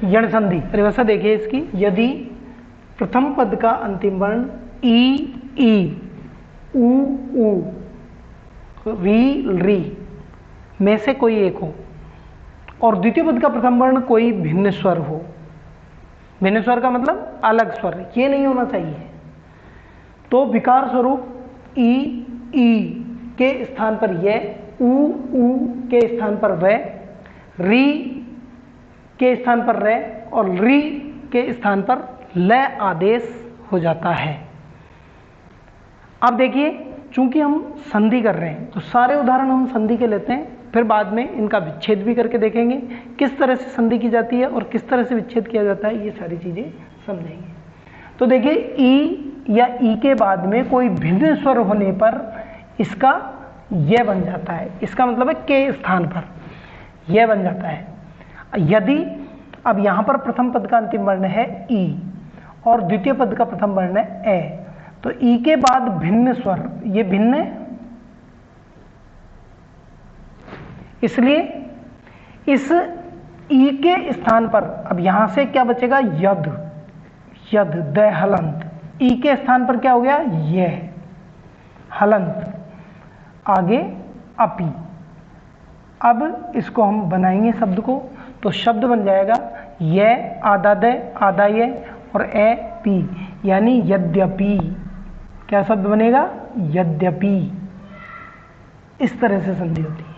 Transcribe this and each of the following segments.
यण संधि परिभाषा देखिए इसकी, यदि प्रथम पद का अंतिम वर्ण ई, ऊ, री में से कोई एक हो और द्वितीय पद का प्रथम वर्ण कोई भिन्न स्वर हो, भिन्न स्वर का मतलब अलग स्वर, ये नहीं होना चाहिए, तो विकार स्वरूप ई के स्थान पर यह, ऊ के स्थान पर वह, री के स्थान पर रे और री के स्थान पर ल आदेश हो जाता है। अब देखिए, चूंकि हम संधि कर रहे हैं तो सारे उदाहरण हम संधि के लेते हैं, फिर बाद में इनका विच्छेद भी करके देखेंगे किस तरह से संधि की जाती है और किस तरह से विच्छेद किया जाता है, ये सारी चीजें समझेंगे। तो देखिए, ई या ई के बाद में कोई भिन्न स्वर होने पर इसका यह बन जाता है, इसका मतलब है के स्थान पर यह बन जाता है। यदि अब यहां पर प्रथम पद का अंतिम वर्ण है ई और द्वितीय पद का प्रथम वर्ण है ए, तो ई के बाद भिन्न स्वर, ये भिन्न है, इसलिए इस ई के स्थान पर अब यहां से क्या बचेगा, यद, द हलंत, ई के स्थान पर क्या हो गया, यह हलंत, आगे अपी। अब इसको हम बनाएंगे शब्द को, तो शब्द बन जाएगा ये आधा द आधा ये और ए पी, यानी यद्यपि। क्या शब्द बनेगा, यद्यपि। इस तरह से संधि होती है।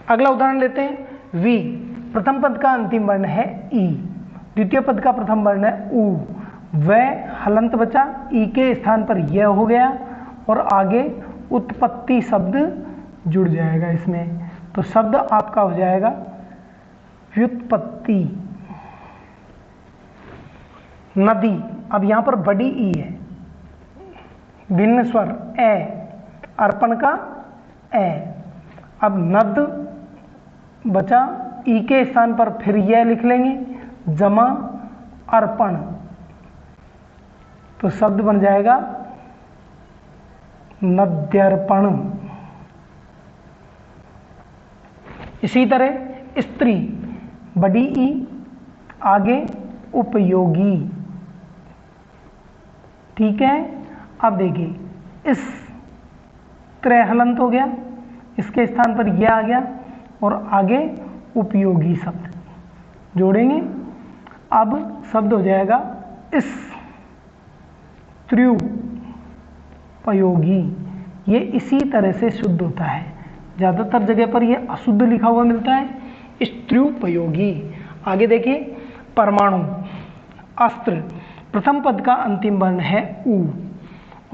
अगला उदाहरण लेते हैं, वी, प्रथम पद का अंतिम वर्ण है ई, द्वितीय पद का प्रथम वर्ण है ऊ, वह हलंत बचा, ई के स्थान पर यह हो गया और आगे उत्पत्ति शब्द जुड़ जाएगा इसमें, तो शब्द आपका हो जाएगा व्युत्पत्ति। नदी, अब यहां पर बड़ी ई है, भिन्न स्वर ए, अर्पण का ए, अब नद बचा, ई के स्थान पर फिर यह लिख लेंगे, जमा अर्पण, तो शब्द बन जाएगा नद्यर्पण। इसी तरह स्त्री, बड़ी ई, आगे उपयोगी। ठीक है, अब देखिए, इस त्रय हलंत हो गया, इसके स्थान पर यह आ गया और आगे उपयोगी शब्द जोड़ेंगे, अब शब्द हो जाएगा इस त्र्युपयोगी। ये इसी तरह से शुद्ध होता है, ज्यादातर जगह पर यह अशुद्ध लिखा हुआ मिलता है, स्त्र्युपयोगी। आगे देखिए, परमाणु, अस्त्र, प्रथम पद का अंतिम वर्ण है ऊ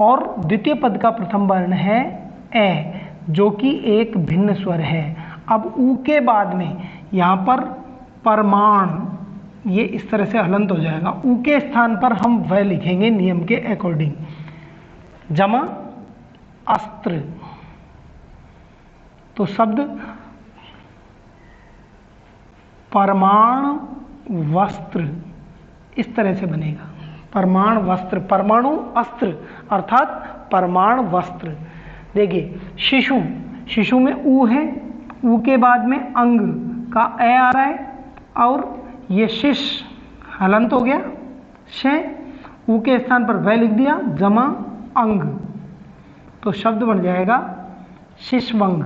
और द्वितीय पद का प्रथम वर्ण है ए, जो कि एक भिन्न स्वर है। अब ऊ के बाद में यहां पर परमाण, ये इस तरह से हलंत हो जाएगा, ऊ के स्थान पर हम वह लिखेंगे नियम के अकॉर्डिंग, जमा अस्त्र, तो शब्द परमाण वस्त्र इस तरह से बनेगा, परमाण वस्त्र, परमाणु अस्त्र अर्थात परमाण वस्त्र। देखिए, शिशु, शिशु में ऊ है, ऊ के बाद में अंग का ए आ रहा है और ये शिश हलंत हो गया, शे, ऊ के स्थान पर वह लिख दिया, जमा अंग, तो शब्द बन जाएगा शिशवंग।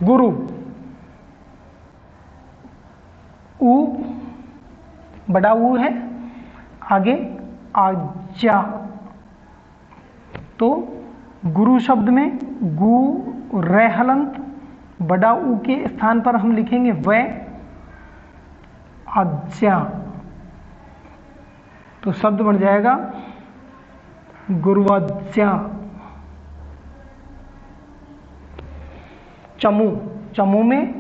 गुरु, ऊ, बड़ा ऊ है, आगे आज्ञा, तो गुरु शब्द में गु रे हलंत, बड़ा ऊ के स्थान पर हम लिखेंगे वह आज्ञा, तो शब्द बन जाएगा गुरुवाज्ञा। चमू, चमू में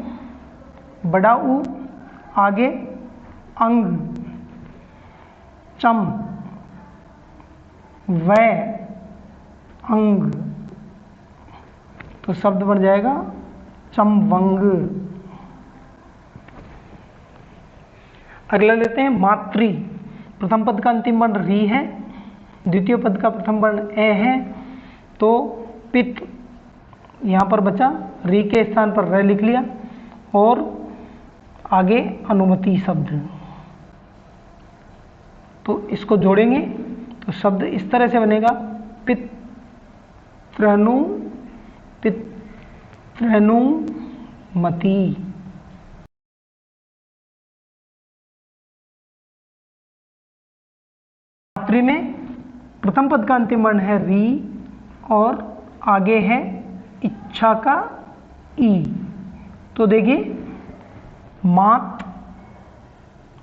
बड़ा ऊ, आगे अंग, चम, वै अंग, तो शब्द बन जाएगा चमवंग। अगला लेते हैं मातृ, प्रथम पद का अंतिम वर्ण री है, द्वितीय पद का प्रथम वर्ण ए है, तो पित यहाँ पर बचा, री के स्थान पर र लिख लिया और आगे अनुमति शब्द, तो इसको जोड़ेंगे तो शब्द इस तरह से बनेगा, पितृनुमति। मातृ में प्रथम पद का अंतिम वर्ण है री और आगे है इच्छा का ई। तो देखिए मात,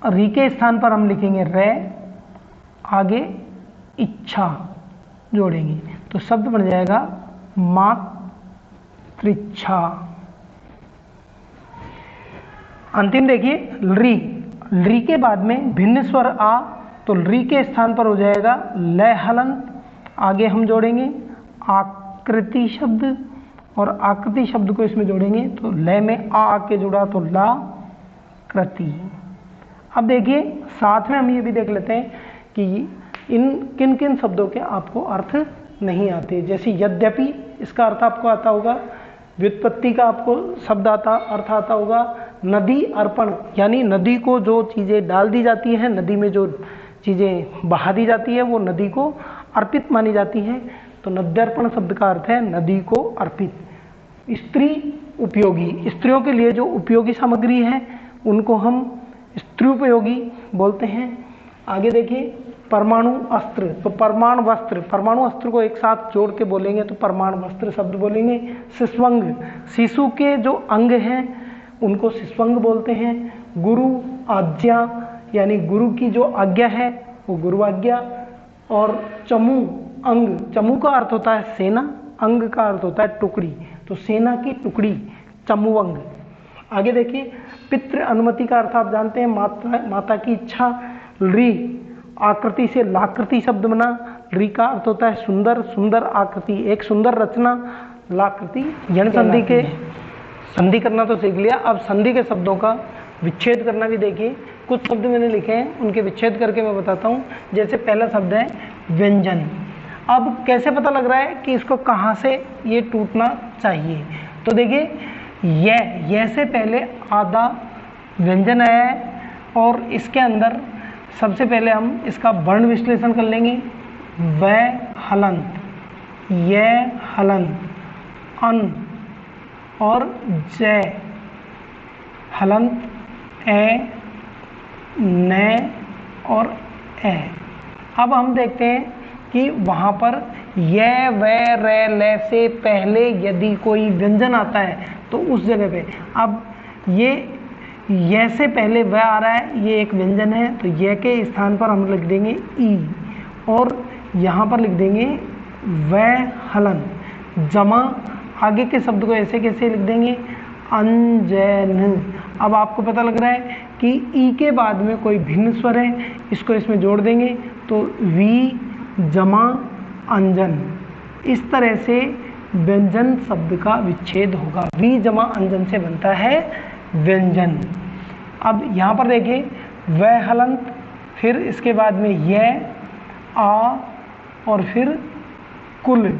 री के स्थान पर हम लिखेंगे रे, आगे इच्छा जोड़ेंगे तो शब्द बन जाएगा मातृच्छा। अंतिम देखिए री, री के बाद में भिन्न स्वर आ, तो री के स्थान पर हो जाएगा लय हलंत, आगे हम जोड़ेंगे आकृति शब्द और आकृति शब्द को इसमें जोड़ेंगे तो लय में आ आके जुड़ा तो ला कृति। अब देखिए साथ में हम ये भी देख लेते हैं कि इन किन किन शब्दों के आपको अर्थ नहीं आते। जैसे यद्यपि, इसका अर्थ आपको आता होगा, व्युत्पत्ति का आपको शब्द अर्थ आता होगा, नदी अर्पण यानी नदी को जो चीज़ें डाल दी जाती हैं, नदी में जो चीज़ें बहा दी जाती है वो नदी को अर्पित मानी जाती हैं, तो नद्यर्पण शब्द का अर्थ है नदी को अर्पित। स्त्री उपयोगी, स्त्रियों के लिए जो उपयोगी सामग्री है उनको हम स्त्री उपयोगी बोलते हैं। आगे देखिए परमाणु अस्त्र, तो परमाणु वस्त्र, परमाणु अस्त्र को एक साथ जोड़ के बोलेंगे तो परमाणु वस्त्र शब्द बोलेंगे। शिशुअंग, शिशु के जो अंग हैं उनको शिशुअंग बोलते हैं। गुरु आज्ञा यानी गुरु की जो आज्ञा है वो गुरु आज्ञा। और चमू अंग, चमू का अर्थ होता है सेना, अंग का अर्थ होता है टुकड़ी, तो सेना की टुकड़ी चमू अंग। आगे देखिए पितृ अनुमति का अर्थ आप जानते हैं, माता की इच्छा। री, आकृति से लाकृति शब्द बना, री का अर्थ होता है सुंदर, सुंदर आकृति, एक सुंदर रचना, लाकृति। यण संधि के संधि करना तो सीख लिया, अब संधि के शब्दों का विच्छेद करना भी देखिए। कुछ शब्द मैंने लिखे हैं उनके विच्छेद करके मैं बताता हूँ। जैसे पहला शब्द है व्यंजन, अब कैसे पता लग रहा है कि इसको कहाँ से ये टूटना चाहिए, तो देखिए यह से पहले आधा व्यंजन आया है और इसके अंदर सबसे पहले हम इसका वर्ण विश्लेषण कर लेंगे। व हलंत, य हलंत, अन और जय हलंत, ए, न और ए। अब हम देखते हैं कि वहाँ पर य, व, र, ल से पहले यदि कोई व्यंजन आता है तो उस जगह पे, अब ये से पहले वह आ रहा है, ये एक व्यंजन है, तो ये के स्थान पर हम लिख देंगे ई और यहाँ पर लिख देंगे वह हलन। जमा, आगे के शब्द को ऐसे कैसे लिख देंगे अंजन। अब आपको पता लग रहा है कि ई के बाद में कोई भिन्न स्वर है, इसको इसमें जोड़ देंगे तो वी जमा अंजन। इस तरह से व्यंजन शब्द का विच्छेद होगा, वी जमा अंजन से बनता है व्यंजन। अब यहाँ पर देखिए वह हलंत, फिर इसके बाद में यह आ और फिर कुल,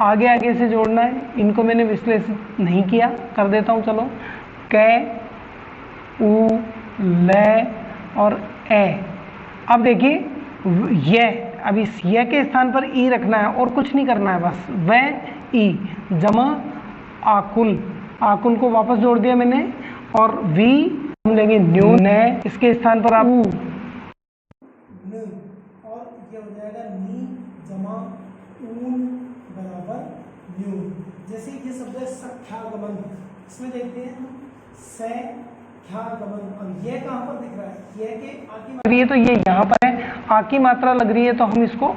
आगे आगे से जोड़ना है। इनको मैंने विश्लेषित नहीं किया, कर देता हूँ चलो। कै, उ, ल और ए। अब देखिए यह, अब इस यह के स्थान पर ई रखना है और कुछ नहीं करना है, बस वह ई जमा आकुल, आकुल को वापस जोड़ दिया मैंने और वी हम लेंगे न्यू, न, इसके स्थान पर आप न और ये हो जाएगा नी जमा ऊन बराबर न्यू। जैसे ये शब्द है सख्यागमन, इसमें देखते हैं सख्यागमन, अब ये कहाँ पर दिख रहा है, ये के आ की मात्रा, ये तो ये यहाँ पर है, आ की मात्रा लग रही है तो हम इसको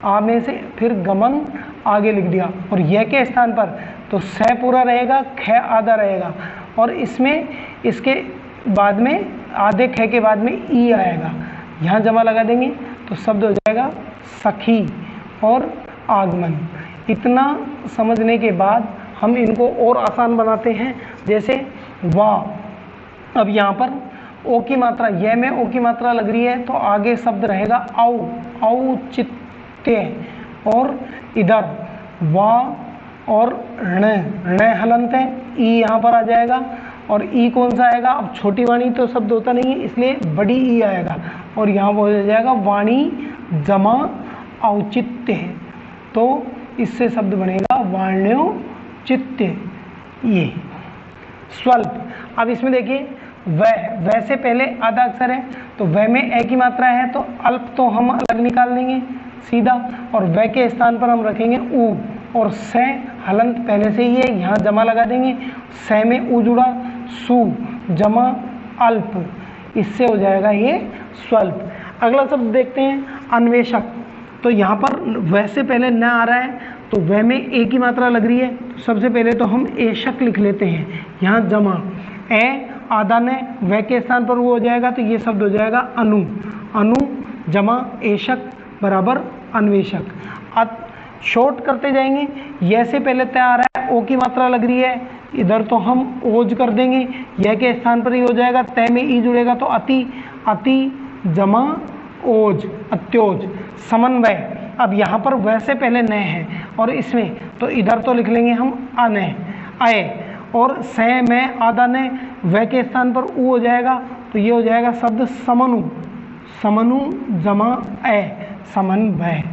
आ में से फिर गमन आगे लिख दिया और यह के स्थान पर तो स पूरा रहेगा, ख आधा रहेगा और इसमें इसके बाद में आधे ख के बाद में ई आएगा, यहाँ जमा लगा देंगे तो शब्द हो जाएगा सखी और आगमन। इतना समझने के बाद हम इनको और आसान बनाते हैं। जैसे वाह, अब यहाँ पर ओ की मात्रा, यह में ओ की मात्रा लग रही है तो आगे शब्द रहेगा औ, औचित्य और इधर वा और ण, ण हलंत है, ई यहाँ पर आ जाएगा और ई कौन सा आएगा? अब छोटी वाणी तो शब्द होता नहीं है, इसलिए बड़ी ई आएगा और यहाँ हो जाएगा वाणी जमा औचित्य। तो इससे शब्द बनेगा वाण्योचित्य। ये स्वल्प। अब इसमें देखिए वह से पहले आधा अक्षर है, तो वह में ए की मात्रा है, तो अल्प तो हम अलग निकाल देंगे सीधा, और वह के स्थान पर हम रखेंगे ऊ, और स हलंत पहले से ही है, यहाँ जमा लगा देंगे, स में ऊ जुड़ा, सु जमा अल्प, इससे हो जाएगा ये स्वल्प। अगला शब्द देखते हैं अन्वेषक। तो यहाँ पर वह से पहले न आ रहा है, तो वह में ए की मात्रा लग रही है, तो सबसे पहले तो हम एशक लिख लेते हैं, यहाँ जमा ए आधा ने वह के स्थान पर वो हो जाएगा, तो ये शब्द हो जाएगा अनु, अनु जमा एशक बराबर अन्वेषक। अब शॉर्ट करते जाएंगे, यह से पहले तय आ रहा है, ओ की मात्रा लग रही है, इधर तो हम ओज कर देंगे, यह के स्थान पर ही हो जाएगा, तय में ई जुड़ेगा तो अति, अति जमा ओज अत्योज। समन्वय। अब यहाँ पर वह से पहले न है और इसमें, तो इधर तो लिख लेंगे हम अने अय, और स में आधा ने वह के स्थान पर ऊ हो जाएगा, तो ये हो जाएगा शब्द समनु, समनु जमा ए समन्वय।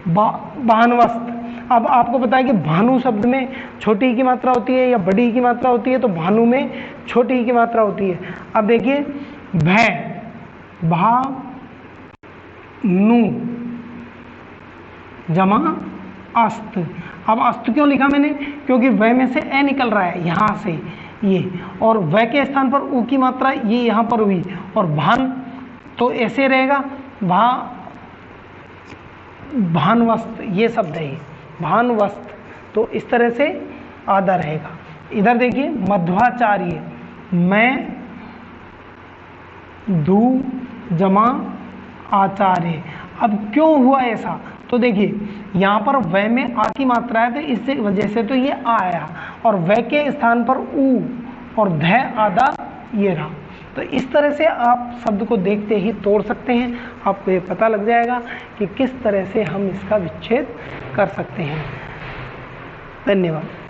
भानुवस्त। अब आपको पता है कि भानु शब्द में छोटी की मात्रा होती है या बड़ी की मात्रा होती है, तो भानु में छोटी की मात्रा होती है। अब देखिए भय, भा नु जमा अस्त। अब अस्त क्यों लिखा मैंने? क्योंकि वह में से ए निकल रहा है यहाँ से ये, और वह के स्थान पर ऊ की मात्रा ये यहाँ पर हुई, और भान तो ऐसे रहेगा, भानवस्त ये शब्द है, भानवस्त, तो इस तरह से आधा रहेगा। इधर देखिए मध्वाचार्य, मैं धू जमा आचार्य। अब क्यों हुआ ऐसा? तो देखिए यहाँ पर वह में आ की मात्रा है, तो इससे वजह से तो ये आ आया, और वह के स्थान पर ऊ और ध आधा ये रहा। तो इस तरह से आप शब्द को देखते ही तोड़ सकते हैं, आपको ये पता लग जाएगा कि किस तरह से हम इसका विच्छेद कर सकते हैं। धन्यवाद।